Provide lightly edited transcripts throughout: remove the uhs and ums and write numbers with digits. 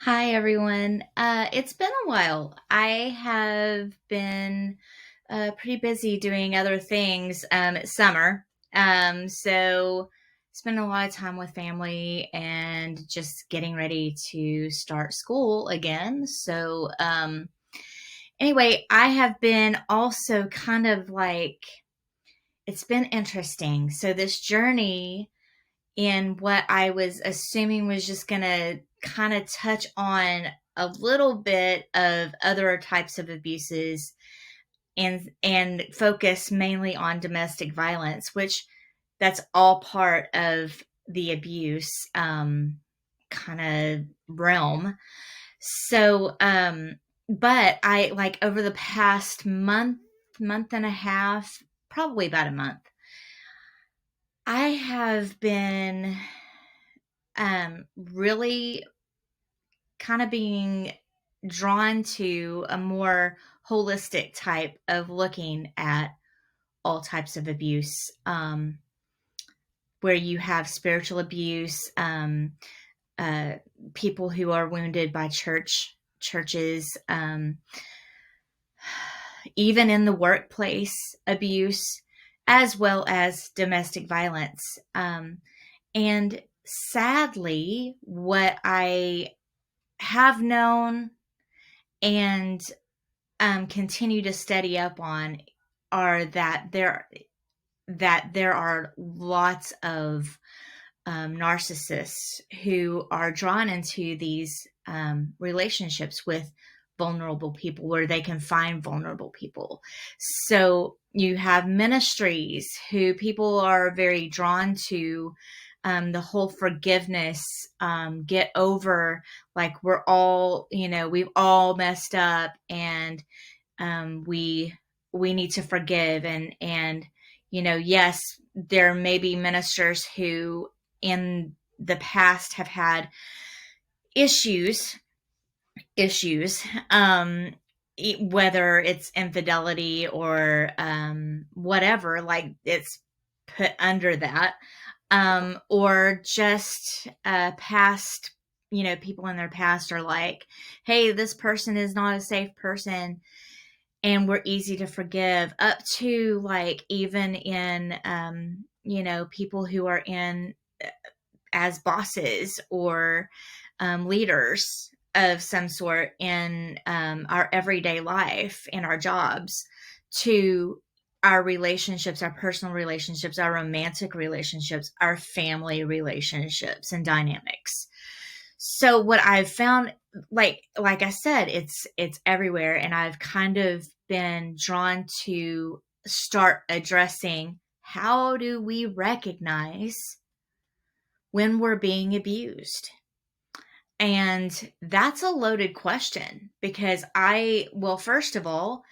Hi, everyone. It's been a while. I have been pretty busy doing other things. It's summer. So spending a lot of time with family and just getting ready to start school again. Anyway, I have been also kind of like, it's been interesting. So this journey in what I was assuming was just going to kind of touch on a little bit of other types of abuses and focus mainly on domestic violence, which that's all part of the abuse kind of realm. So, but I like over the past month and a half, probably about a month, I have been really kind of being drawn to a more holistic type of looking at all types of abuse, where you have spiritual abuse, uh, people who are wounded by churches, even in the workplace abuse, as well as domestic violence. And sadly, what I have known and continue to study up on are that there are lots of narcissists who are drawn into these relationships with vulnerable people where they can find vulnerable people. So you have ministries who people are very drawn to, the whole forgiveness, get over, like we're all, we've all messed up, and we need to forgive, and yes, there may be ministers who in the past have had issues issues whether it's infidelity or whatever, like it's put under that, or just past, people in their past are like, hey, this person is not a safe person, and we're easy to forgive, up to like even in people who are in as bosses or leaders of some sort in our everyday life, in our jobs, to our relationships, our personal relationships, our romantic relationships, our family relationships and dynamics. So what I've found, like I said, it's everywhere, and I've kind of been drawn to start addressing, how do we recognize when we're being abused? And that's a loaded question, because well, first of all,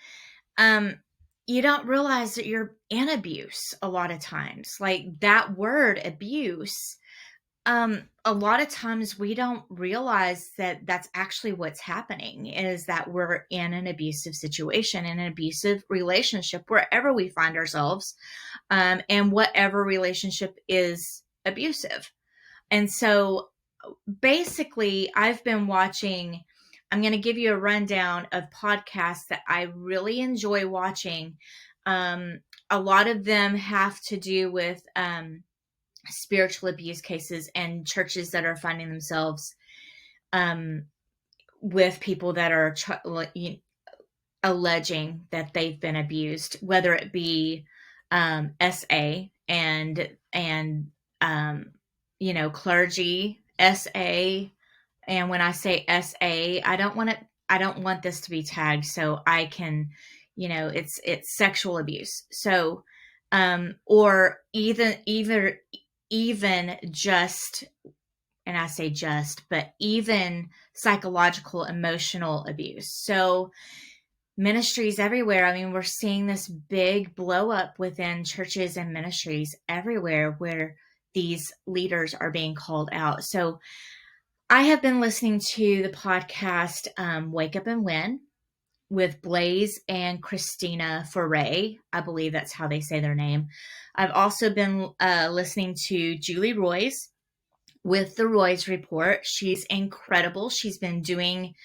um, you don't realize that you're in abuse a lot of times. Like that word abuse, a lot of times we don't realize that that's actually what's happening, is that we're in an abusive situation, in an abusive relationship, wherever we find ourselves, and whatever relationship is abusive. And so basically, I've been watching, I'm going to give you a rundown of podcasts that I really enjoy watching. A lot of them have to do with spiritual abuse cases and churches that are finding themselves um, with people that are alleging that they've been abused, whether it be SA and clergy, SA. And when I say SA, I don't want this to be tagged, so I can, it's sexual abuse. So or even just, and I say just, but even psychological, emotional abuse. So ministries everywhere. I mean, we're seeing this big blow up within churches and ministries everywhere where these leaders are being called out. So I have been listening to the podcast Wake Up and Win with Blaise and Christina Foret. I believe that's how they say their name. I've also been listening to Julie Roy's with the Roy's Report. She's incredible. She's been doing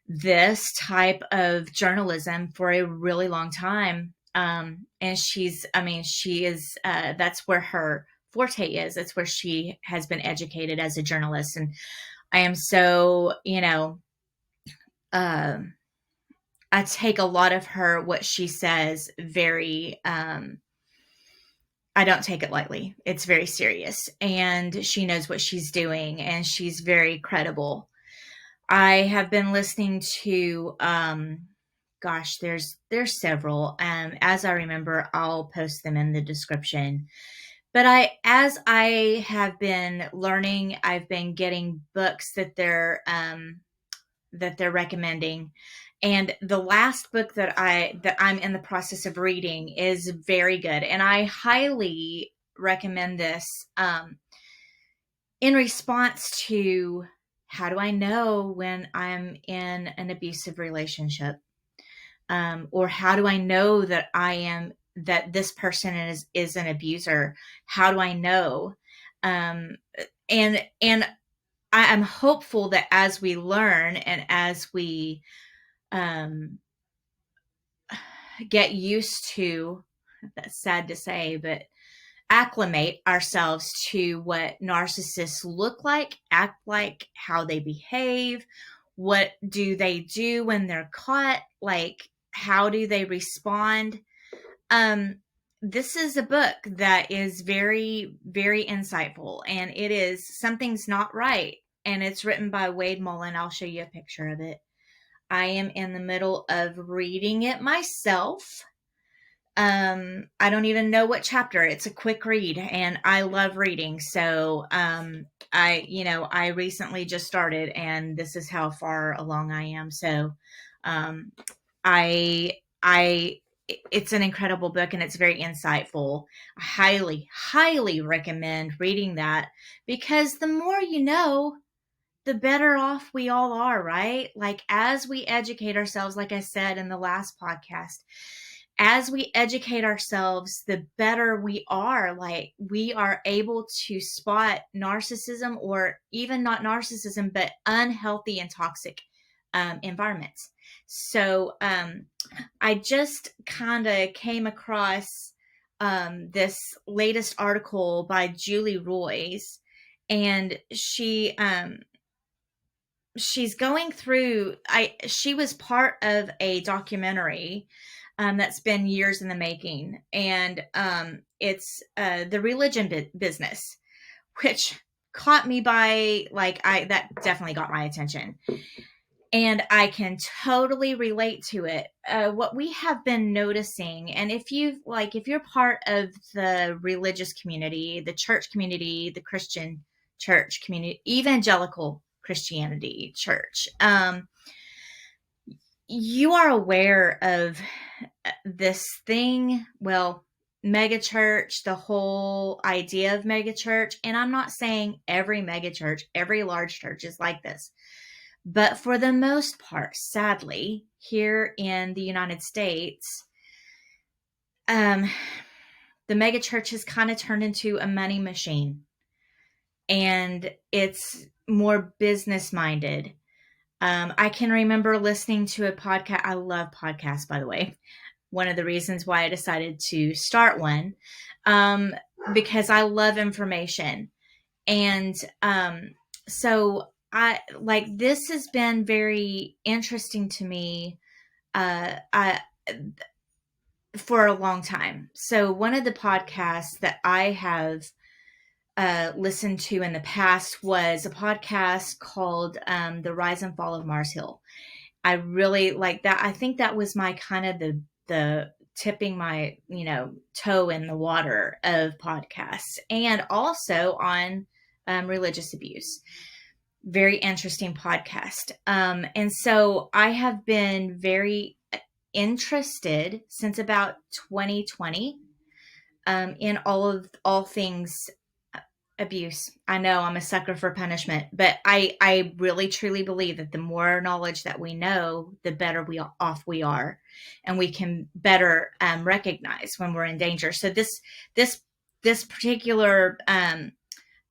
this type of journalism for a really long time. And she is, that's where her forte is. That's where she has been educated as a journalist. And I am so, I take a lot of what she says very, I don't take it lightly. It's very serious, and she knows what she's doing, and she's very credible. I have been listening to, gosh, there's several. As I remember, I'll post them in the description. But as I have been learning, I've been getting books that they're recommending. And the last book that I'm in the process of reading is very good. And I highly recommend this in response to, how do I know when I'm in an abusive relationship? Or how do I know that that this person is an abuser? How do I know? And I am hopeful that as we learn and as we get used to, that's sad to say, but acclimate ourselves to what narcissists look like, act like, how they behave, what do they do when they're caught, like how do they respond. This is a book that is very, very insightful, and it is Something's Not Right, and it's written by Wade Mullen. I'll show you a picture of it. I am in the middle of reading it myself. I don't even know what chapter. It's a quick read, and I love reading. So, I recently just started, and this is how far along I am. So, it's an incredible book, and it's very insightful. I highly, highly recommend reading that, because the more you know, the better off we all are, right? Like, as we educate ourselves, like I said in the last podcast, as we educate ourselves, the better we are. Like, we are able to spot narcissism, or even not narcissism, but unhealthy and toxic environments. So I just kind of came across this latest article by Julie Royce, and she's going through, she was part of a documentary that's been years in the making, and it's the religion business, which caught me by, that definitely got my attention, and I can totally relate to it. What we have been noticing, and if you're part of the religious community, the church community, the Christian church community, evangelical Christianity church, you are aware of this thing, megachurch, the whole idea of megachurch. And I'm not saying every megachurch, every large church is like this, but for the most part, sadly, here in the United States, the megachurch has kind of turned into a money machine, and it's more business minded. I can remember listening to a podcast. I love podcasts, by the way. One of the reasons why I decided to start one, because I love information. And so this has been very interesting to me for a long time. So one of the podcasts that I have listened to in the past was a podcast called The Rise and Fall of Mars Hill. I really like that. I think that was my kind of the tipping my toe in the water of podcasts, and also on religious abuse. Very interesting podcast. And so I have been very interested since about 2020 in all things abuse. I know I'm a sucker for punishment, but I really truly believe that the more knowledge that we know, the better off we are, and we can better recognize when we're in danger. So this particular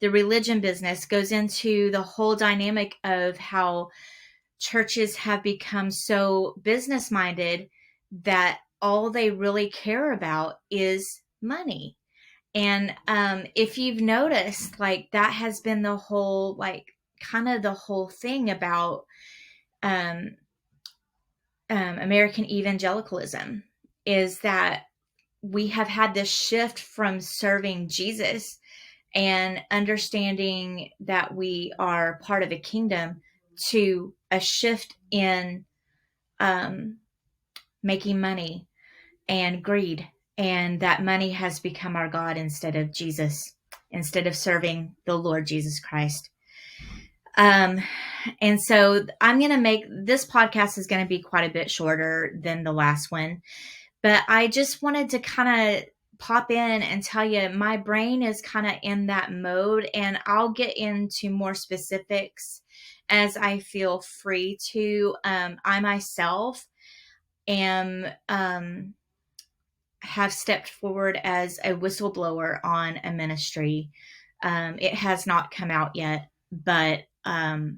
the religion business, goes into the whole dynamic of how churches have become so business minded that all they really care about is money. And if you've noticed, like, that has been the whole, like, kind of the whole thing about American evangelicalism, is that we have had this shift from serving Jesus and understanding that we are part of a kingdom to a shift in making money and greed. And that money has become our God instead of Jesus, instead of serving the Lord Jesus Christ. And so I'm going to make this podcast is going to be quite a bit shorter than the last one, but I just wanted to kind of pop in and tell you my brain is kind of in that mode, and I'll get into more specifics as I feel free to. I myself am, have stepped forward as a whistleblower on a ministry. It has not come out yet, but there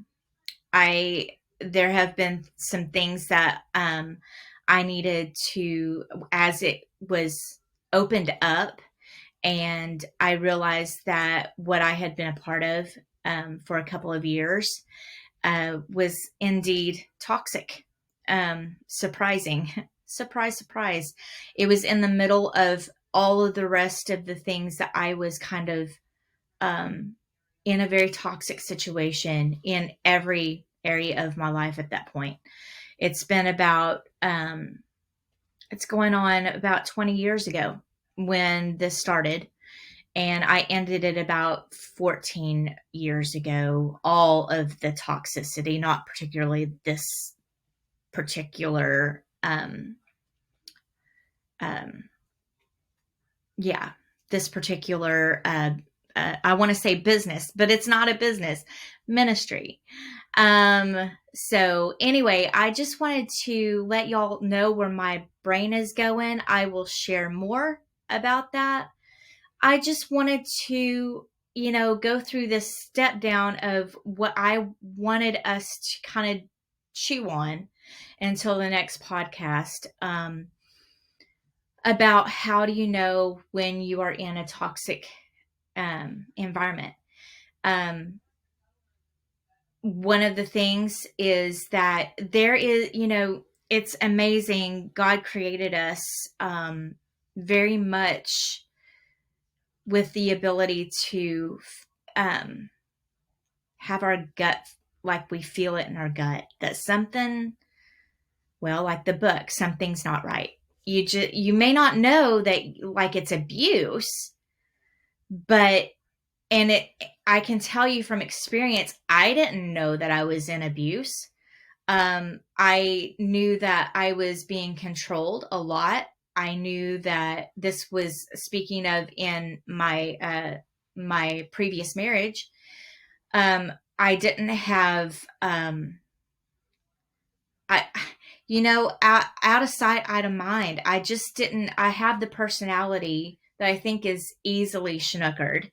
have been some things that I needed to, as it was opened up, and I realized that what I had been a part of for a couple of years was indeed toxic. Surprising. Surprise, surprise. It was in the middle of all of the rest of the things that I was kind of in a very toxic situation in every area of my life at that point. It's been about, it's going on about 20 years ago when this started. And I ended it about 14 years ago, all of the toxicity, not particularly this particular, this particular, I want to say business, but it's not a business, ministry. So anyway, I just wanted to let y'all know where my brain is going. I will share more about that. I just wanted to, go through this step down of what I wanted us to kind of chew on until the next podcast, about how do you know when you are in a toxic environment. One of the things is that there is, it's amazing. God created us very much with the ability to have our gut, like we feel it in our gut, that something, well, like the book, something's not right. You may not know that, like, it's abuse, but, I can tell you from experience, I didn't know that I was in abuse. I knew that I was being controlled a lot. I knew that this was, speaking of in my, my previous marriage, I didn't have, out of sight, out of mind. I just didn't, I have the personality that I think is easily snookered.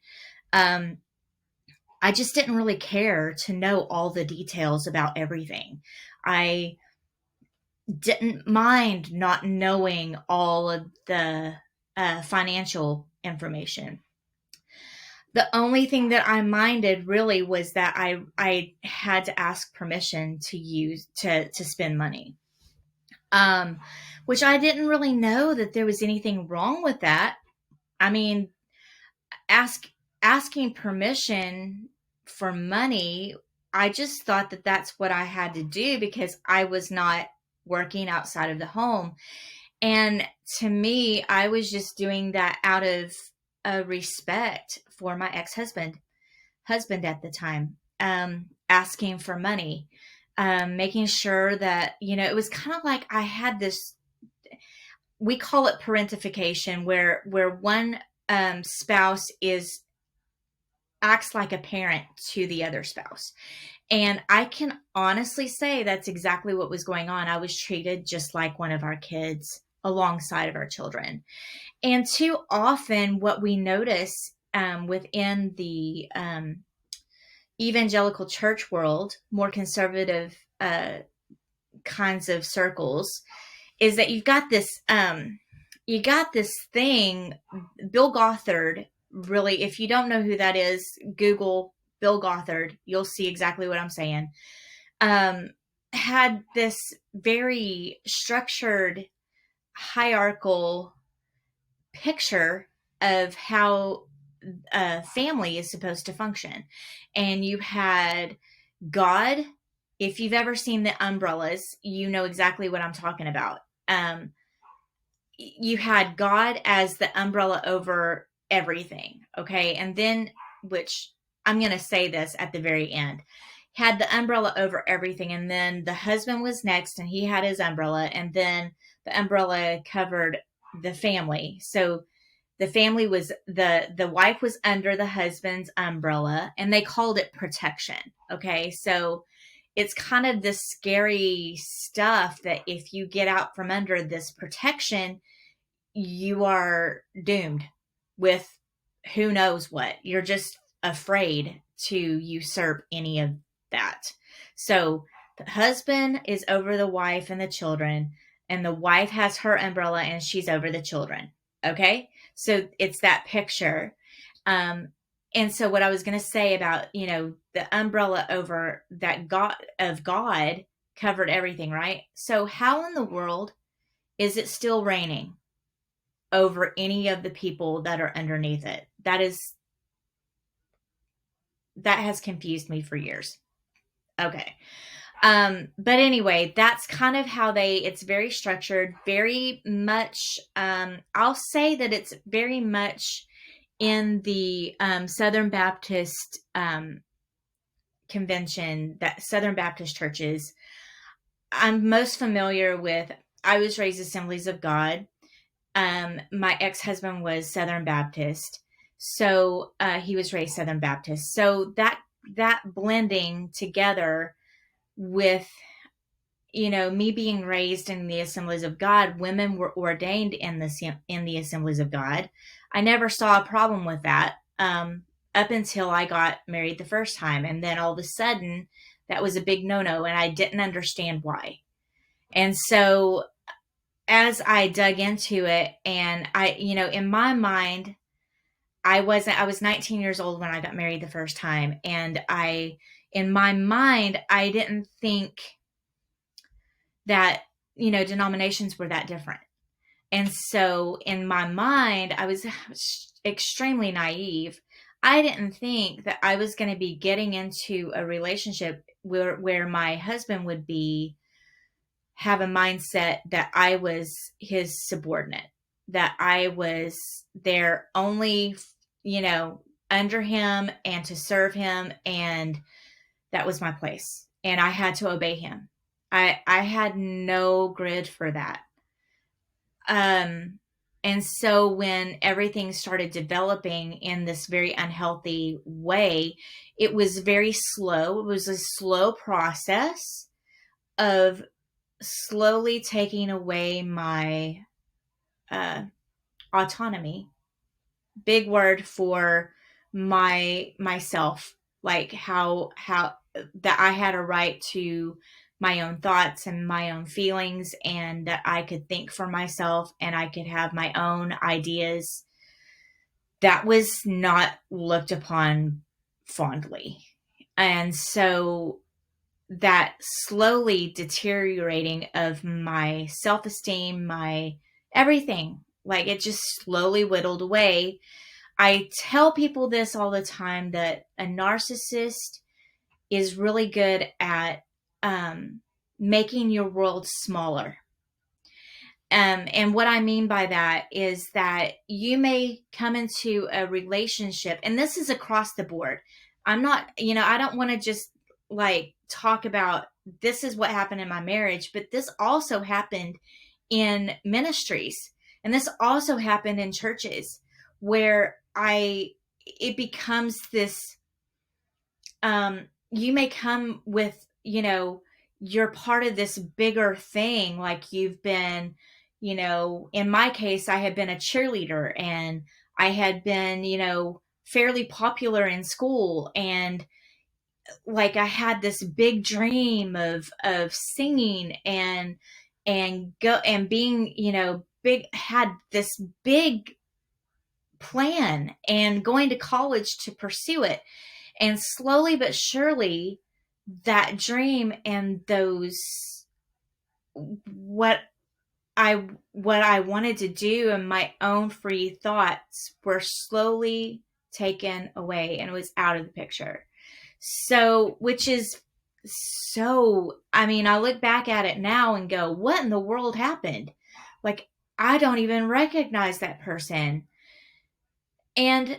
I just didn't really care to know all the details about everything. I didn't mind not knowing all of the financial information. The only thing that I minded really was that I had to ask permission to spend money. Which I didn't really know that there was anything wrong with that. I mean, asking permission for money, I just thought that that's what I had to do because I was not working outside of the home. And to me, I was just doing that out of a respect for my husband at the time, asking for money, making sure that, it was kind of like I had this, we call it parentification, where one spouse acts like a parent to the other spouse. And I can honestly say that's exactly what was going on. I was treated just like one of our kids alongside of our children. And too often what we notice within the evangelical church world, more conservative kinds of circles, is that you got this thing. Bill Gothard, really, if you don't know who that is, Google Bill Gothard, you'll see exactly what I'm saying. Had this very structured hierarchical picture of how a family is supposed to function. And you had God. If you've ever seen the umbrellas, you know exactly what I'm talking about. You had God as the umbrella over everything. Okay. And then, which I'm going to say this at the very end, had the umbrella over everything. And then the husband was next and he had his umbrella. And then the umbrella covered the family. So the family was the wife was under the husband's umbrella, and they called it protection. Okay. So it's kind of this scary stuff that if you get out from under this protection, you are doomed with who knows what. You're just afraid to usurp any of that. So the husband is over the wife and the children, and the wife has her umbrella and she's over the children. Okay. So it's that picture. And so what I was going to say about, the umbrella over that God covered everything, right? So how in the world is it still raining over any of the people that are underneath it? That has confused me for years. Okay. But anyway, that's kind of how it's very structured, very much, I'll say that it's very much in the Southern Baptist convention, that Southern Baptist churches. I'm most familiar with, I was raised Assemblies of God. My ex-husband was Southern Baptist. So he was raised Southern Baptist. So that blending together with, me being raised in the Assemblies of God, women were ordained in the Assemblies of God. I never saw a problem with that up until I got married the first time. And then all of a sudden, that was a big no-no, and I didn't understand why. And so as I dug into it, and in my mind, I was 19 years old when I got married the first time. And in my mind, I didn't think that, denominations were that different. And so in my mind, I was extremely naive. I didn't think that I was going to be getting into a relationship where my husband would have a mindset that I was his subordinate, that I was there only, under him and to serve him. And that was my place. And I had to obey him. I had no grid for that. And so when everything started developing in this very unhealthy way, it was very slow. It was a slow process of slowly taking away my autonomy. Big word for myself, like how that I had a right to my own thoughts and my own feelings, and that I could think for myself and I could have my own ideas. That was not looked upon fondly. And so that slowly deteriorating of my self-esteem, my everything, like it just slowly whittled away. I tell people this all the time, that a narcissist is really good at making your world smaller. And what I mean by that is that you may come into a relationship, and this is across the board. I'm not, I don't want to just like talk about this is what happened in my marriage, but this also happened in ministries. And this also happened in churches where it becomes this, you may come with, you're part of this bigger thing. Like you've been, in my case, I had been a cheerleader, and I had been, fairly popular in school, and like I had this big dream of singing and go and being, big, had this big plan and going to college to pursue it. And slowly but surely, that dream and those what I wanted to do and my own free thoughts were slowly taken away, and it was out of the picture. So, which is so, I mean, I look back at it now and go, what in the world happened? Like, I don't even recognize that person. And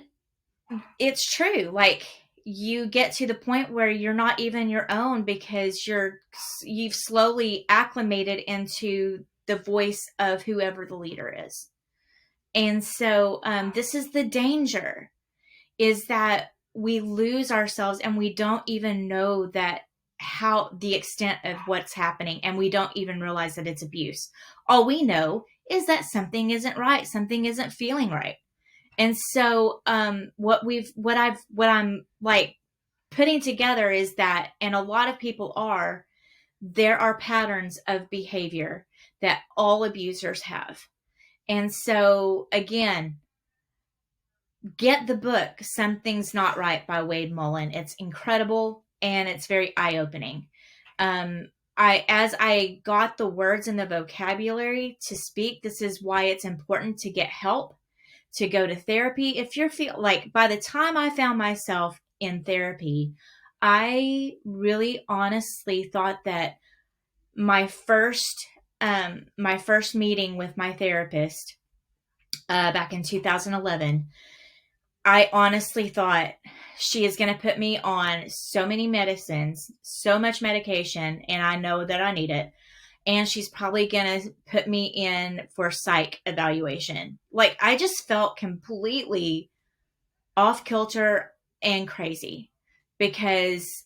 it's true. Like, you get to the point where you're not even your own because you've slowly acclimated into the voice of whoever the leader is. And so this is the danger, is that we lose ourselves and we don't even know that how the extent of what's happening, and we don't even realize that it's abuse. All we know is that something isn't right, something isn't feeling right. And so what I'm like putting together is that, and a lot of people there are patterns of behavior that all abusers have. And so again, get the book Something's Not Right by Wade Mullen. It's incredible and it's very eye-opening. As I got the words and the vocabulary to speak, this is why it's important to get help, to go to therapy. If you're like, by the time I found myself in therapy, I really honestly thought that my first meeting with my therapist back in 2011, I honestly thought she is going to put me on so many medicines, so much medication, and I know that I need it. And she's probably going to put me in for psych evaluation. Like, I just felt completely off kilter and crazy because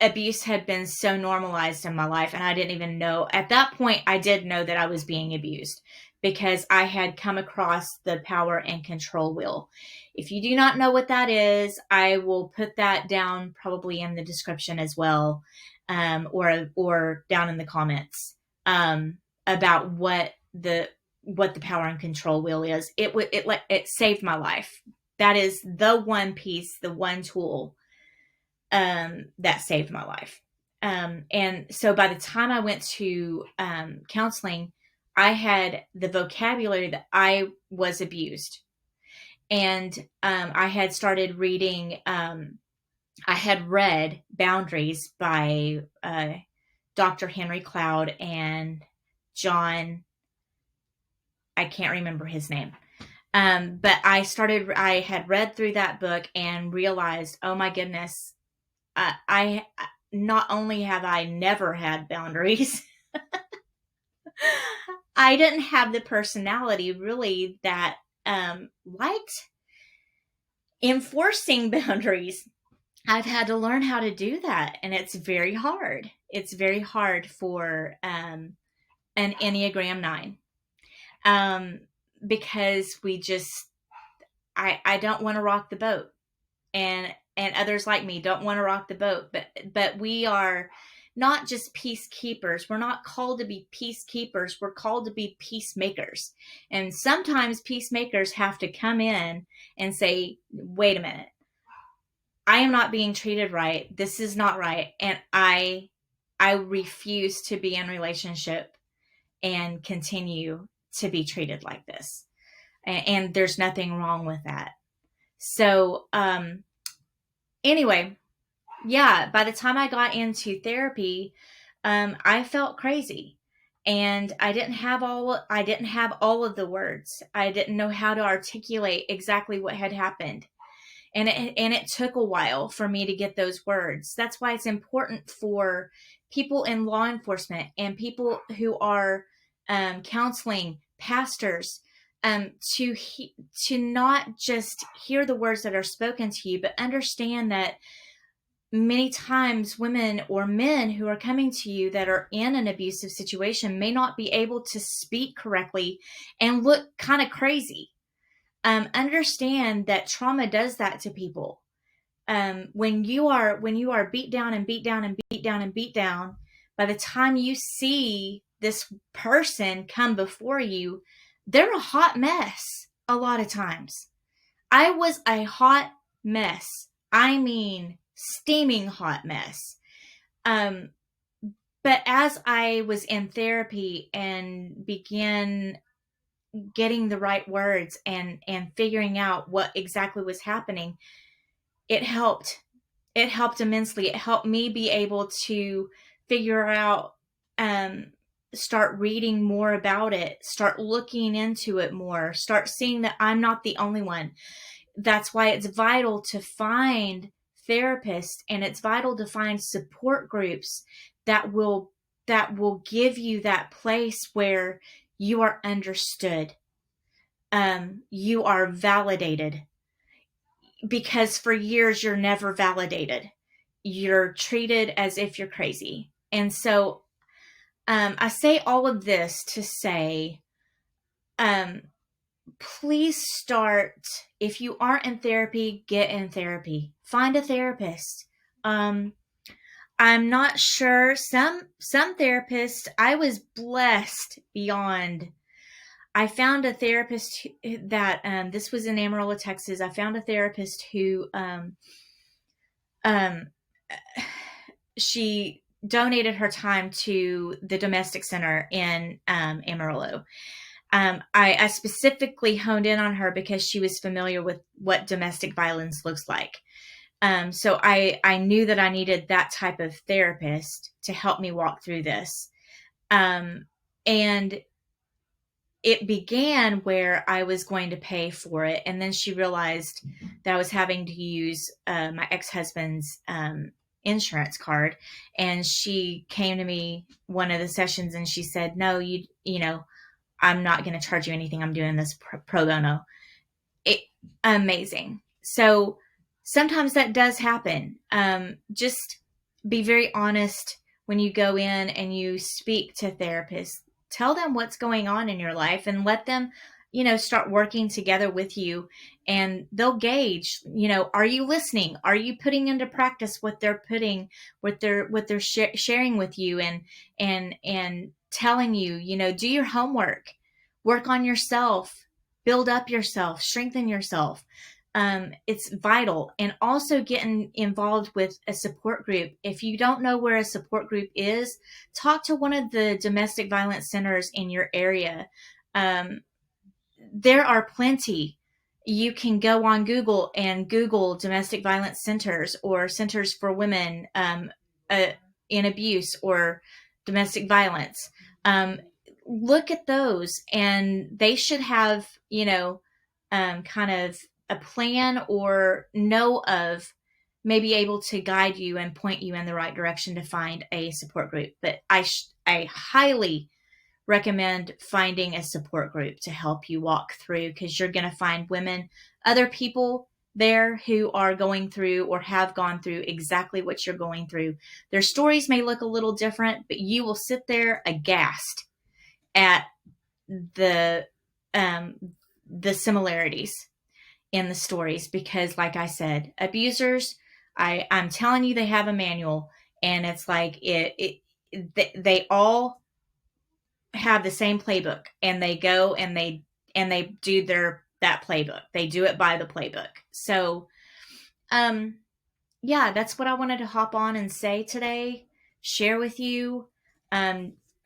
abuse had been so normalized in my life. And I didn't even know, at that point, I did know that I was being abused because I had come across the power and control wheel. If you do not know what that is, I will put that down probably in the description as well, or down in the comments, about what the power and control wheel is. It saved my life. That is the one piece, the one tool that saved my life. And so by the time I went to counseling, I had the vocabulary that I was abused. And I had started reading, I had read Boundaries by Dr. Henry Cloud and John, I can't remember his name. But I had read through that book and realized, oh my goodness, I not only have I never had boundaries, I didn't have the personality really that liked enforcing boundaries. I've had to learn how to do that, and it's very hard. It's very hard for an Enneagram 9, because I don't want to rock the boat, and others like me don't want to rock the boat, but we are not just peacekeepers. We're not called to be peacekeepers. We're called to be peacemakers. And sometimes peacemakers have to come in and say, wait a minute, I am not being treated right. This is not right. And I refuse to be in relationship and continue to be treated like this. And there's nothing wrong with that. So, anyway, yeah, by the time I got into therapy, I felt crazy, and I didn't have all of the words. I didn't know how to articulate exactly what had happened. And it took a while for me to get those words. That's why it's important for people in law enforcement and people who are counseling, pastors, to not just hear the words that are spoken to you, but understand that many times women or men who are coming to you that are in an abusive situation may not be able to speak correctly and look kind of crazy. understand that trauma does that to people. When you are beat down and beat down and beat down and beat down, by the time you see this person come before you, they're a hot mess a lot of times. I was a hot mess. I mean, steaming hot mess. But as I was in therapy and began getting the right words and figuring out what exactly was happening, it helped. It helped immensely. It helped me be able to figure out, start reading more about it, start looking into it more, start seeing that I'm not the only one. That's why it's vital to find therapists, and it's vital to find support groups that will give you that place where you are understood, you are validated, because for years you're never validated. You're treated as if you're crazy. And so I say all of this to say, please start, if you aren't in therapy, get in therapy. Find a therapist. I'm not sure. Some therapists, I was blessed beyond. I found a therapist that, this was in Amarillo, Texas. I found a therapist who, she donated her time to the domestic center in Amarillo. I specifically honed in on her because she was familiar with what domestic violence looks like. So I knew that I needed that type of therapist to help me walk through this. And it began where I was going to pay for it. And then she realized that I was having to use my ex-husband's insurance card. And she came to me one of the sessions and she said, no, you know, I'm not going to charge you anything. I'm doing this pro bono. Amazing. So sometimes that does happen. Just be very honest when you go in and you speak to therapists. Tell them what's going on in your life and let them, start working together with you, and they'll gauge, are you listening? Are you putting into practice what they're sharing with you, and telling you, do your homework, work on yourself, build up yourself, strengthen yourself. It's vital. And also getting involved with a support group. If you don't know where a support group is, talk to one of the domestic violence centers in your area. There are plenty. You can go on Google and Google domestic violence centers or centers for women in abuse or domestic violence. Look at those, and they should have, kind of a plan or know of, maybe able to guide you and point you in the right direction to find a support group. But I highly recommend finding a support group to help you walk through, because you're going to find other people there who are going through or have gone through exactly what you're going through. Their stories may look a little different, but you will sit there aghast at the similarities in the stories, because like I said, abusers, I'm telling you, they have a manual, and it's like they all have the same playbook, and they go and they do that playbook. They do it by the playbook. So, yeah, that's what I wanted to hop on and say today, share with you.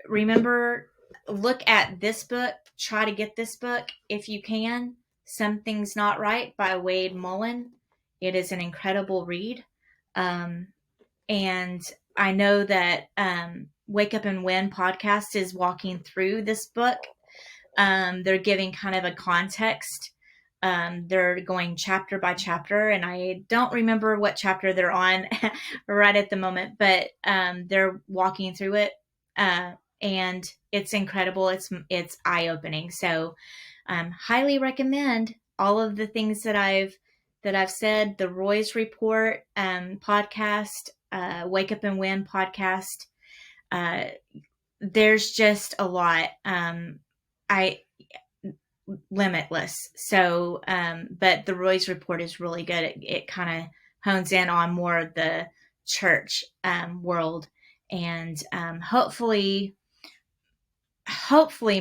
Remember, look at this book, try to get this book if you can. Something's Not Right by Wade Mullen. It is an incredible read. And I know that Wake Up and Win podcast is walking through this book. They're giving kind of a context. They're going chapter by chapter, and I don't remember what chapter they're on right at the moment, but they're walking through it, and it's incredible. It's eye-opening. So highly recommend all of the things that I've said. The Roy's Report podcast, Wake Up and Win podcast. There's just a lot. limitless. So, but the Roy's report is really good. It kind of hones in on more of the church world, and hopefully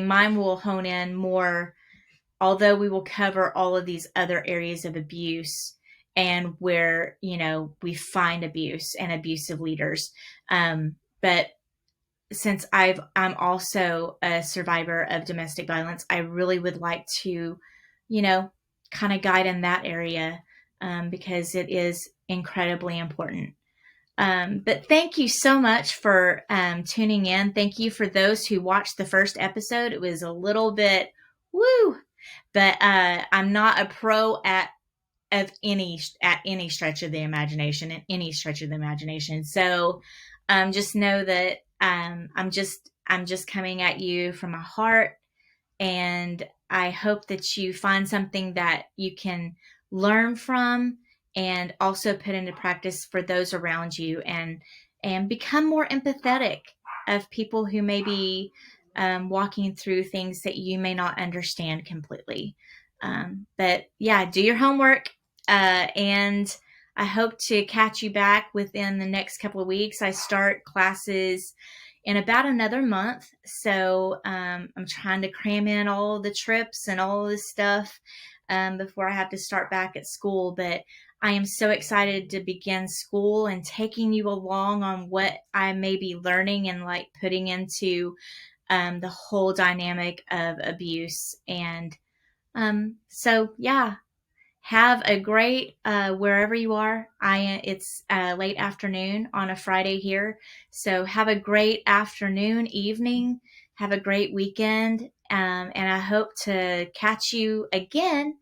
mine will hone in more, although we will cover all of these other areas of abuse and where, we find abuse and abusive leaders. But since I'm also a survivor of domestic violence, I really would like to, kind of guide in that area, because it is incredibly important. But thank you so much for tuning in. Thank you for those who watched the first episode. It was a little bit woo, but I'm not a pro at any stretch of the imagination, in any stretch of the imagination. So just know that I'm just coming at you from my heart, and I hope that you find something that you can learn from and also put into practice for those around you, and become more empathetic of people who may be walking through things that you may not understand completely. But yeah, do your homework, and I hope to catch you back within the next couple of weeks. I start classes in about another month. So I'm trying to cram in all the trips and all this stuff before I have to start back at school. But I am so excited to begin school and taking you along on what I may be learning and like putting into the whole dynamic of abuse. And so, yeah, have a great wherever you are. It's late afternoon on a Friday here, so have a great afternoon, evening. Have a great weekend, and I hope to catch you again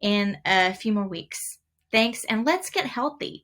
in a few more weeks. Thanks, and let's get healthy.